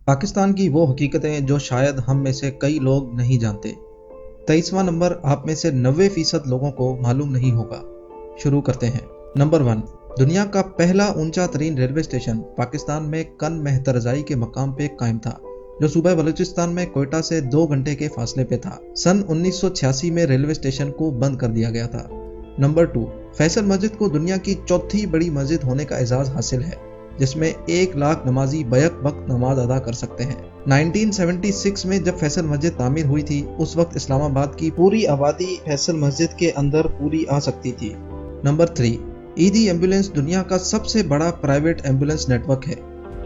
पाकिस्तान की वो हकीकतें जो शायद हम में से कई लोग नहीं जानते। 23वां नंबर आप में से 90% लोगों को मालूम नहीं होगा। शुरू करते हैं। नंबर 1, दुनिया का पहला ऊंचा तरीन रेलवे स्टेशन पाकिस्तान में कन मेहतरजाई के मकाम पे कायम था, जो सूबा बलूचिस्तान में कोयटा से 2 घंटे के फासले पे था। सन 1986 में रेलवे स्टेशन को बंद कर दिया गया था। नंबर 2, फैसल मस्जिद को दुनिया की चौथी बड़ी मस्जिद होने का एजाज हासिल है, जिसमें 1 लाख नमाजी बैक वक्त नमाज अदा कर सकते हैं। 1976 में जब फैसल मस्जिद तामीर हुई थी, उस वक्त इस्लामाबाद की पूरी आबादी फैसल मस्जिद के अंदर पूरी आ सकती थी। नंबर 3, ईदी एम्बुलेंस दुनिया का सबसे बड़ा प्राइवेट एम्बुलेंस नेटवर्क है,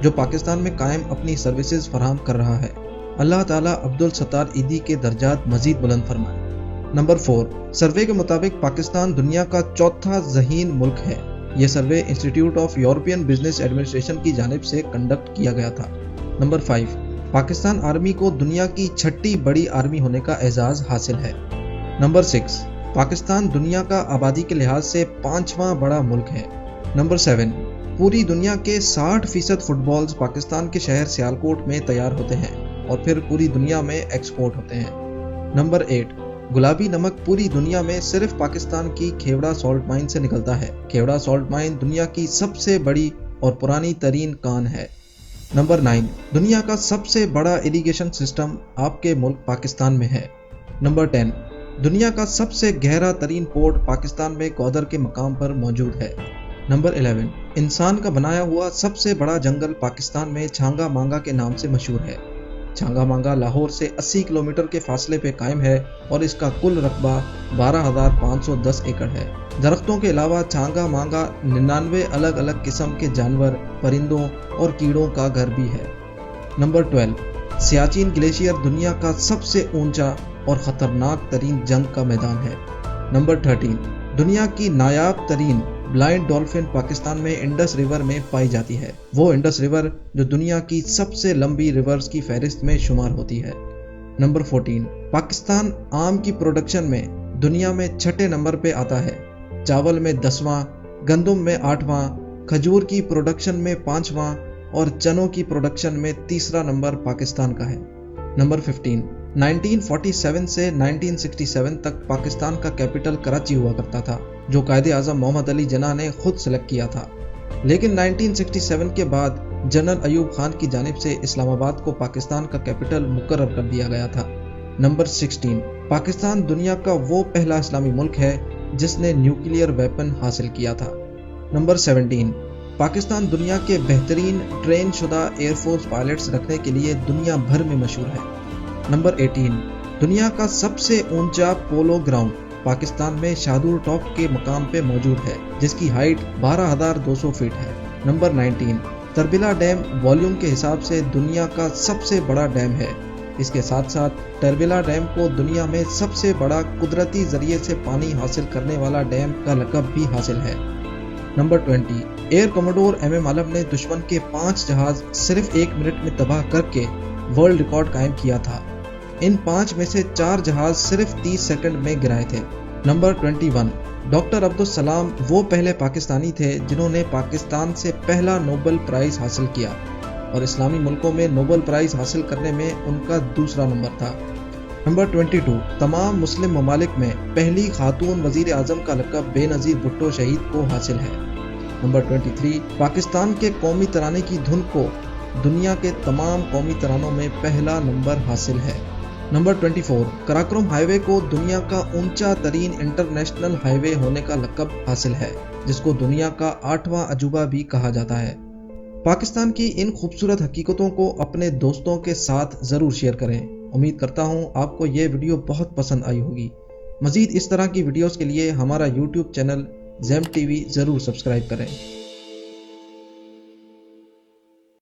जो पाकिस्तान में कायम अपनी सर्विसेज फराहम कर रहा है। अल्लाह ताला अब्दुल सत्तार ईदी के दर्जात मजीद बुलंद फरमाए। नंबर 4, सर्वे के मुताबिक पाकिस्तान दुनिया का चौथा ज़हीन मुल्क है। यह survey Institute of European Business Administration की जानिब से कंडक्ट किया गया था। नंबर 5, पाकिस्तान आर्मी को दुनिया की 6ठी बड़ी आर्मी होने का एजाज हासिल है। नंबर 6, पाकिस्तान दुनिया का आबादी के लिहाज से 5वां बड़ा मुल्क है। नंबर 7, पूरी दुनिया के 60% फुटबॉल्स पाकिस्तान के शहर सियालकोट में तैयार होते हैं और फिर पूरी दुनिया में एक्सपोर्ट होते हैं। नंबर 8, गुलाबी नमक पूरी दुनिया में सिर्फ पाकिस्तान की खेवड़ा सॉल्ट माइन से निकलता है। खेवड़ा सॉल्ट माइन दुनिया की सबसे बड़ी और पुरानी तरीन कान है। नंबर 9, दुनिया का सबसे बड़ा इरिगेशन सिस्टम आपके मुल्क पाकिस्तान में है। नंबर 10, दुनिया का सबसे गहरा तरीन पोर्ट पाकिस्तान में गौदर के मकाम पर मौजूद है। नंबर 11, इंसान का बनाया हुआ सबसे बड़ा जंगल पाकिस्तान में छांगा मांगा के नाम से मशहूर है। छांगा मांगा लाहौर से 80 किलोमीटर के फासले पे कायम है और इसका कुल रकबा 12,510 एकड़ है। दरख्तों के अलावा छांगा मांगा 99 अलग अलग किस्म के जानवर, परिंदों और कीड़ों का घर भी है। नंबर 12, सियाचिन ग्लेशियर दुनिया का सबसे ऊंचा और खतरनाक तरीन जंग का मैदान है। नंबर 13, दुनिया की नायाब तरीन ब्लाइंड डॉल्फिन पाकिस्तान में इंडस रिवर में पाई जाती है। वो इंडस रिवर जो दुनिया की सबसे लंबी रिवर्स की फहरिस्त में शुमार होती है। नंबर 14, पाकिस्तान आम की प्रोडक्शन में दुनिया में 6ठे नंबर पे आता है। चावल में 10वां, गंदम में 8वां, खजूर की प्रोडक्शन में 5वां और चनों की प्रोडक्शन में 3रा नंबर पाकिस्तान का है। नंबर 15, 1947 से 1967 तक पाकिस्तान का कैपिटल कराची हुआ करता था, जो कायदे आज़म मोहम्मद अली जिन्ना ने खुद सेलेक्ट किया था। लेकिन 1967 के बाद जनरल अयूब खान की जानिब से इस्लामाबाद को पाकिस्तान का कैपिटल मुकर्रर कर दिया गया था। नंबर 16, पाकिस्तान दुनिया का वो पहला इस्लामी मुल्क है जिसने न्यूक्लियर वेपन हासिल किया था। नंबर 17, पाकिस्तान दुनिया के बेहतरीन ट्रेन शुदा एयरफोर्स पायलट्स रखने के लिए दुनिया भर में मशहूर है। नंबर 18, दुनिया का सबसे ऊंचा पोलो ग्राउंड पाकिस्तान में शाहदूर टॉप के मकाम पे मौजूद है, जिसकी हाइट 12,200 फीट है। नंबर 19, तरबिला डैम वॉल्यूम के हिसाब से दुनिया का सबसे बड़ा डैम है। इसके साथ साथ तरबिला डैम को दुनिया में सबसे बड़ा कुदरती जरिए से पानी हासिल करने वाला डैम का लक़ब भी हासिल है। नंबर 20, एयर कमोडोर MM आलम ने दुश्मन के 5 जहाज सिर्फ 1 मिनट में तबाह करके वर्ल्ड रिकॉर्ड कायम किया था। इन 5 में से 4 जहाज सिर्फ 30 सेकंड में गिराए थे। नंबर 21, डॉक्टर अब्दुल सलाम वो पहले पाकिस्तानी थे जिन्होंने पाकिस्तान से पहला नोबेल प्राइज हासिल किया और इस्लामी मुल्कों में नोबेल प्राइज हासिल करने में उनका 2रा नंबर था। नंबर 22, तमाम मुस्लिम ममालिक में पहली खातून वजीर आजम का लक़ब बेनज़ीर भुट्टो शहीद को हासिल है। नंबर 23, पाकिस्तान के कौमी तराने की धुन को दुनिया के तमाम कौमी तरानों में पहला नंबर हासिल है। नंबर 24, कराकोरम हाईवे को दुनिया का ऊंचा तरीन इंटरनेशनल हाईवे होने का लक़ब हासिल है, जिसको दुनिया का 8वां अजूबा भी कहा जाता है। पाकिस्तान की इन खूबसूरत हकीकतों को अपने दोस्तों के साथ ज़रूर शेयर करें। उम्मीद करता हूँ आपको ये वीडियो बहुत पसंद आई होगी। मज़ीद इस तरह की वीडियोस के लिए हमारा YouTube चैनल ज़ेम TV ज़रूर सब्सक्राइब करें।